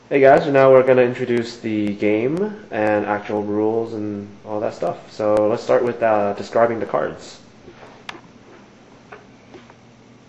Hey guys, so now we're going to introduce the game and actual rules and all that stuff. So let's start with describing the cards.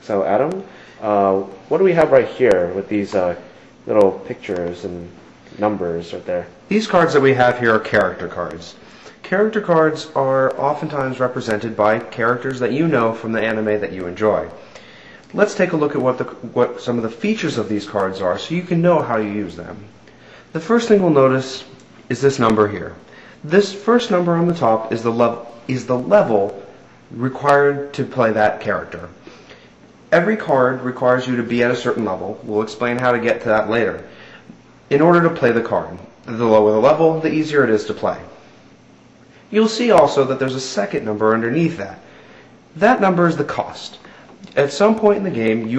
So Adam, what do we have right here with these little pictures and numbers right there? These cards that we have here are character cards. Character cards are oftentimes represented by characters that you know from the anime that you enjoy. Let's take a look at what some of the features of these cards are so you can know how you use them. The first thing we'll notice is this number here. This first number on the top is the level required to play that character. Every card requires you to be at a certain level. We'll explain how to get to that later. In order to play the card, the lower the level, the easier it is to play. You'll see also that there's a second number underneath that. That number is the cost. At some point in the game,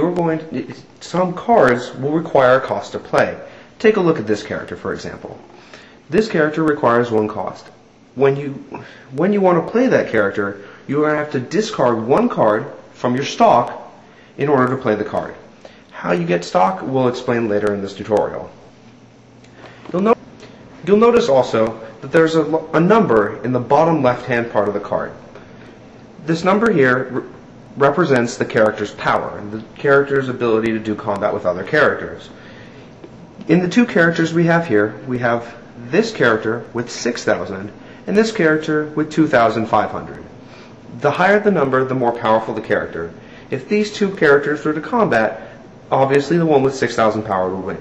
some cards will require a cost to play. Take a look at this character, for example. This character requires one cost. When you want to play that character, you're going to have to discard one card from your stock in order to play the card. How you get stock, we'll explain later in this tutorial. You'll notice also that there's a number in the bottom left-hand part of the card. This number here represents the character's power, and the character's ability to do combat with other characters. In the two characters we have here, we have this character with 6,000 and this character with 2,500. The higher the number, the more powerful the character. If these two characters were to combat, obviously the one with 6,000 power would win.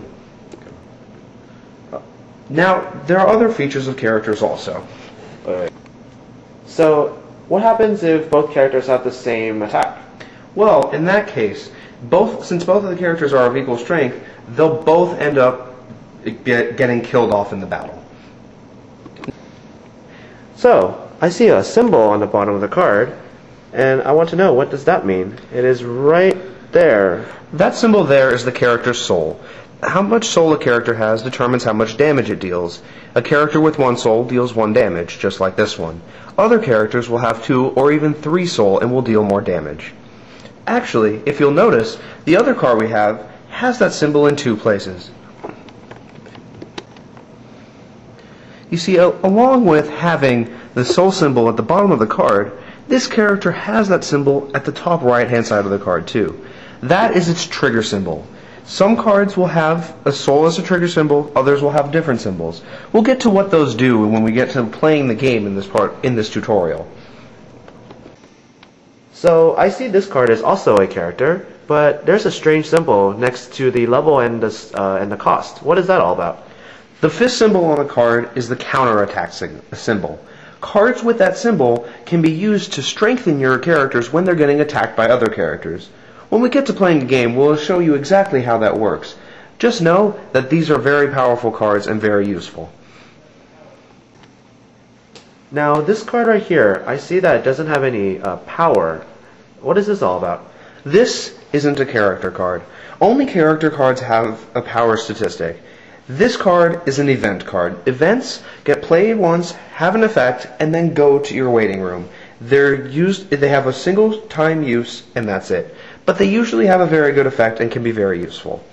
Now, there are other features of characters also. Alright. So, what happens if both characters have the same attack? Well, in that case, since both of the characters are of equal strength, they'll both end up getting killed off in the battle. So, I see a symbol on the bottom of the card, and I want to know, what does that mean? It is right there. That symbol there is the character's soul. How much soul a character has determines how much damage it deals. A character with one soul deals 1 damage, just like this one. Other characters will have 2 or even 3 soul and will deal more damage. Actually, if you'll notice, the other card we have has that symbol in 2 places. You see, along with having the soul symbol at the bottom of the card, this character has that symbol at the top right-hand side of the card too. That is its trigger symbol. Some cards will have a soul as a trigger symbol, others will have different symbols. We'll get to what those do when we get to playing the game in this tutorial. So, I see this card is also a character, but there's a strange symbol next to the level and the cost. What is that all about? The 5th symbol on the card is the counterattack symbol. Cards with that symbol can be used to strengthen your characters when they're getting attacked by other characters. When we get to playing the game, we'll show you exactly how that works. Just know that these are very powerful cards and very useful. Now, this card right here, I see that it doesn't have any power. What is this all about? This isn't a character card. Only character cards have a power statistic. This card is an event card. Events get played once, have an effect, and then go to your waiting room. They have a single time use, and that's it. But they usually have a very good effect and can be very useful.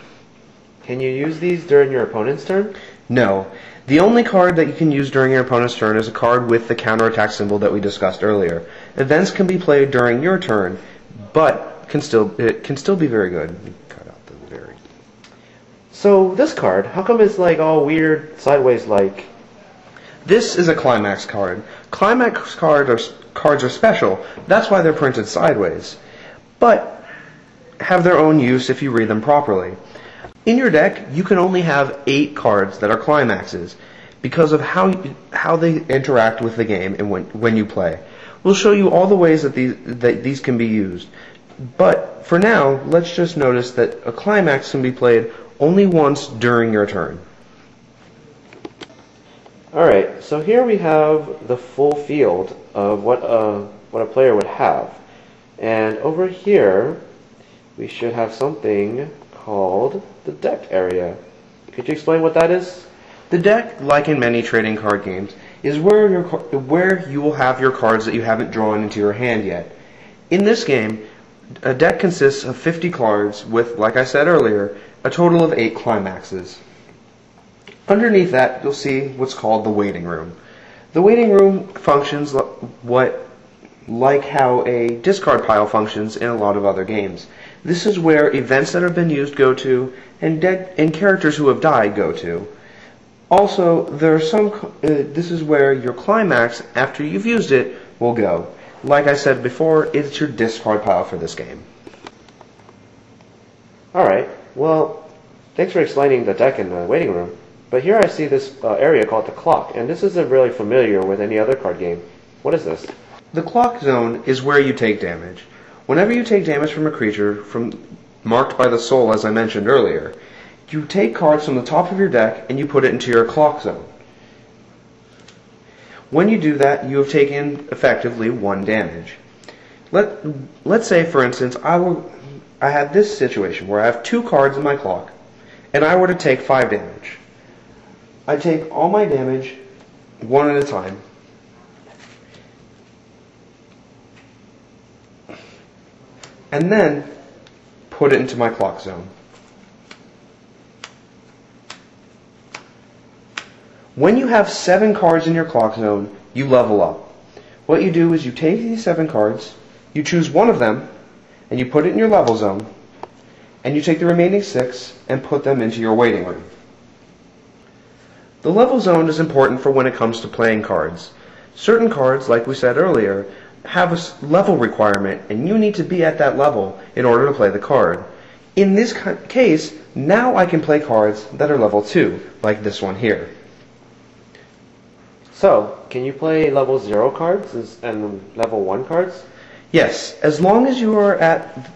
Can you use these during your opponent's turn? No. The only card that you can use during your opponent's turn is a card with the counterattack symbol that we discussed earlier. Events can be played during your turn, but it can still be very good. Cut out the very. So this card, how come it's like all weird, sideways like? This is a climax card. Climax cards are special. That's why they're printed sideways. But have their own use if you read them properly. In your deck, you can only have 8 cards that are climaxes because of how they interact with the game and when you play. We'll show you all the ways that these can be used. But for now, let's just notice that a climax can be played only once during your turn. Alright, so here we have the full field of what a player would have. And over here, we should have something called the deck area. Could you explain what that is? The deck, like in many trading card games, is where you will have your cards that you haven't drawn into your hand yet. In this game, a deck consists of 50 cards with, like I said earlier, a total of 8 climaxes. Underneath that, you'll see what's called the waiting room. The waiting room functions like how a discard pile functions in a lot of other games. This is where events that have been used go to, and characters who have died go to. Also, this is where your climax, after you've used it, will go. Like I said before, it's your discard pile for this game. Alright, well, thanks for explaining the deck in the waiting room. But here I see this area called the clock, and this isn't really familiar with any other card game. What is this? The clock zone is where you take damage. Whenever you take damage from a creature marked by the soul, as I mentioned earlier, you take cards from the top of your deck and you put it into your clock zone. When you do that, you have taken effectively 1 damage. Let's say, for instance, I had this situation where I have 2 cards in my clock, and I were to take 5 damage. I take all my damage one at a time. And then put it into my clock zone. When you have 7 cards in your clock zone, you level up. What you do is you take these 7 cards, you choose one of them, and you put it in your level zone, and you take the remaining 6 and put them into your waiting room. The level zone is important for when it comes to playing cards. Certain cards, like we said earlier, have a level requirement, and you need to be at that level in order to play the card. In this case, now I can play cards that are level 2, like this one here. So, can you play level 0 cards and level 1 cards? Yes, as long as you are at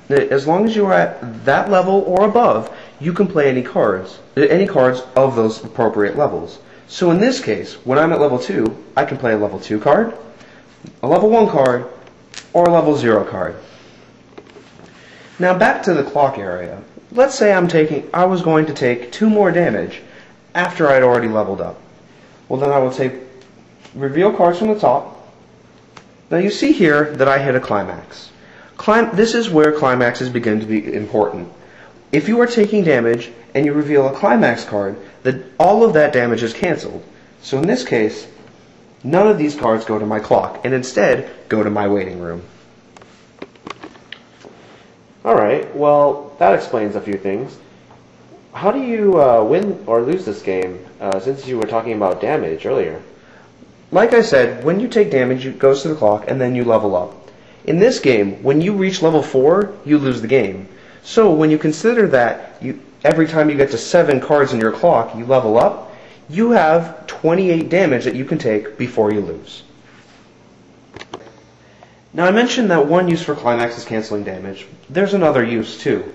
that level or above, you can play any cards of those appropriate levels. So in this case, when I'm at level 2, I can play a level 2 card, a level 1 card, or a level 0 card. Now back to the clock area. Let's say I was going to take 2 more damage after I'd already leveled up. Well, then I will reveal cards from the top. Now you see here that I hit a climax. This is where climaxes begin to be important. If you are taking damage and you reveal a climax card, all of that damage is canceled. So in this case, none of these cards go to my clock, and instead go to my waiting room. Alright, well, that explains a few things. How do you win or lose this game, since you were talking about damage earlier? Like I said, when you take damage, it goes to the clock, and then you level up. In this game, when you reach level 4, you lose the game. So when you consider that every time you get to 7 cards in your clock, you level up, you have 28 damage that you can take before you lose. Now I mentioned that one use for climax is canceling damage. There's another use too.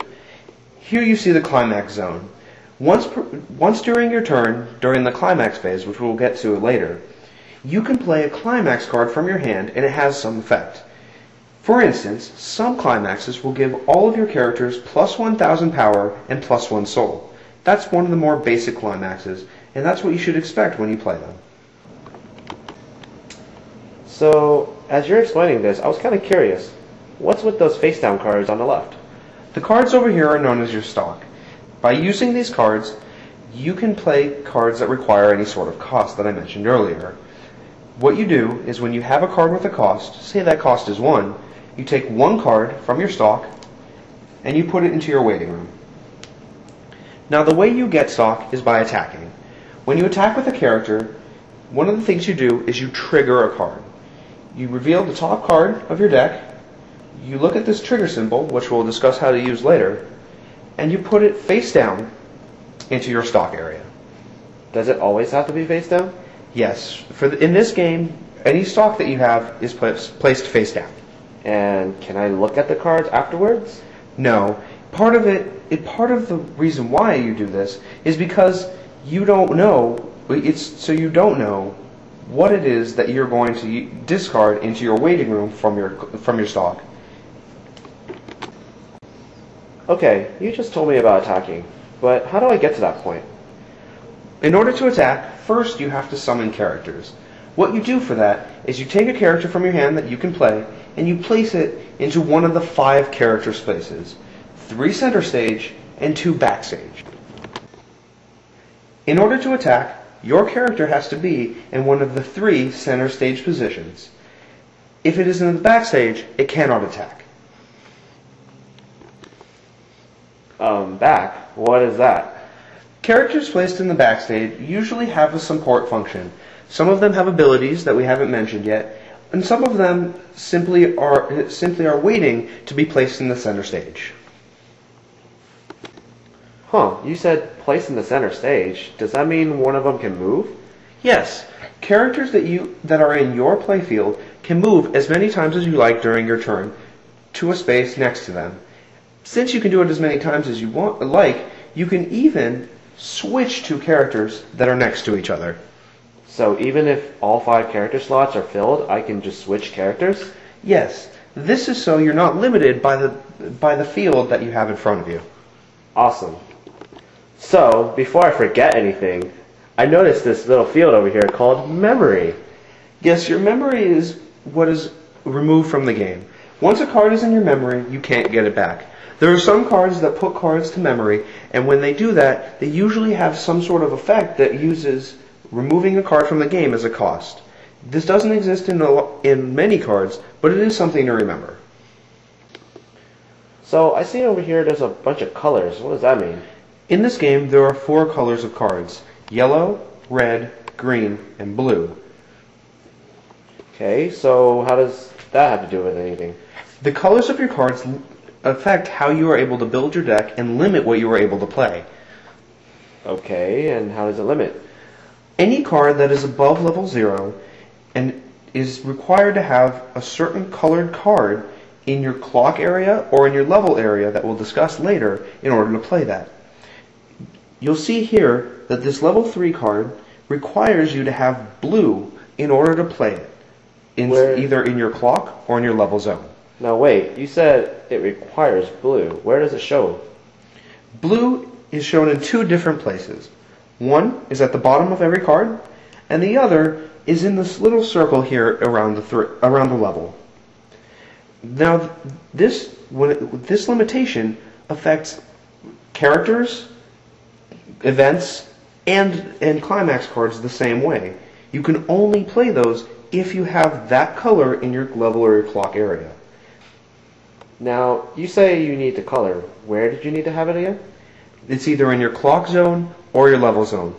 Here you see the climax zone. Once during your turn, during the climax phase, which we'll get to later, you can play a climax card from your hand and it has some effect. For instance, some climaxes will give all of your characters plus 1,000 power and plus 1 soul. That's one of the more basic climaxes, and that's what you should expect when you play them. So, as you're explaining this, I was kind of curious. What's with those face-down cards on the left? The cards over here are known as your stock. By using these cards, you can play cards that require any sort of cost that I mentioned earlier. What you do is when you have a card with a cost, say that cost is 1, you take 1 card from your stock and you put it into your waiting room. Now the way you get stock is by attacking. When you attack with a character, one of the things you do is you trigger a card. You reveal the top card of your deck, you look at this trigger symbol, which we'll discuss how to use later, and you put it face down into your stock area. Does it always have to be face down? Yes. In this game, any stock that you have is placed face down. And can I look at the cards afterwards? No. Part of the reason why you do this is because you don't know. You don't know what it is that you're going to discard into your waiting room from your stock. Okay, you just told me about attacking, but how do I get to that point? In order to attack, first you have to summon characters. What you do for that is you take a character from your hand that you can play, and you place it into one of the 5 character spaces. 3 center stage and 2 backstage. In order to attack, your character has to be in one of the 3 center stage positions. If it is in the backstage, it cannot attack. Back? What is that? Characters placed in the backstage usually have a support function. Some of them have abilities that we haven't mentioned yet, and some of them simply are waiting to be placed in the center stage. Huh, you said place in the center stage. Does that mean one of them can move? Yes, characters that are in your playfield can move as many times as you like during your turn to a space next to them. Since you can do it as many times as you like, you can even switch to characters that are next to each other. So even if all 5 character slots are filled, I can just switch characters? Yes, this is so you're not limited by the field that you have in front of you. Awesome. So, before I forget anything, I noticed this little field over here called memory. Yes, your memory is what is removed from the game. Once a card is in your memory, you can't get it back. There are some cards that put cards to memory, and when they do that, they usually have some sort of effect that uses removing a card from the game as a cost. This doesn't exist in many cards, but it is something to remember. So, I see over here there's a bunch of colors. What does that mean? In this game, there are 4 colors of cards: yellow, red, green, and blue. Okay, so how does that have to do with anything? The colors of your cards affect how you are able to build your deck and limit what you are able to play. Okay, and how does it limit? Any card that is above level 0 and is required to have a certain colored card in your clock area or in your level area that we'll discuss later in order to play that. You'll see here that this level 3 card requires you to have blue in order to play it, either in your clock or in your level zone. Now wait, you said it requires blue. Where does it show? Blue is shown in 2 different places. One is at the bottom of every card, and the other is in this little circle here around the level. Now, this limitation affects characters, events, and climax cards the same way. You can only play those if you have that color in your level or your clock area. Now, you say you need the color. Where did you need to have it again? It's either in your clock zone or your level zone.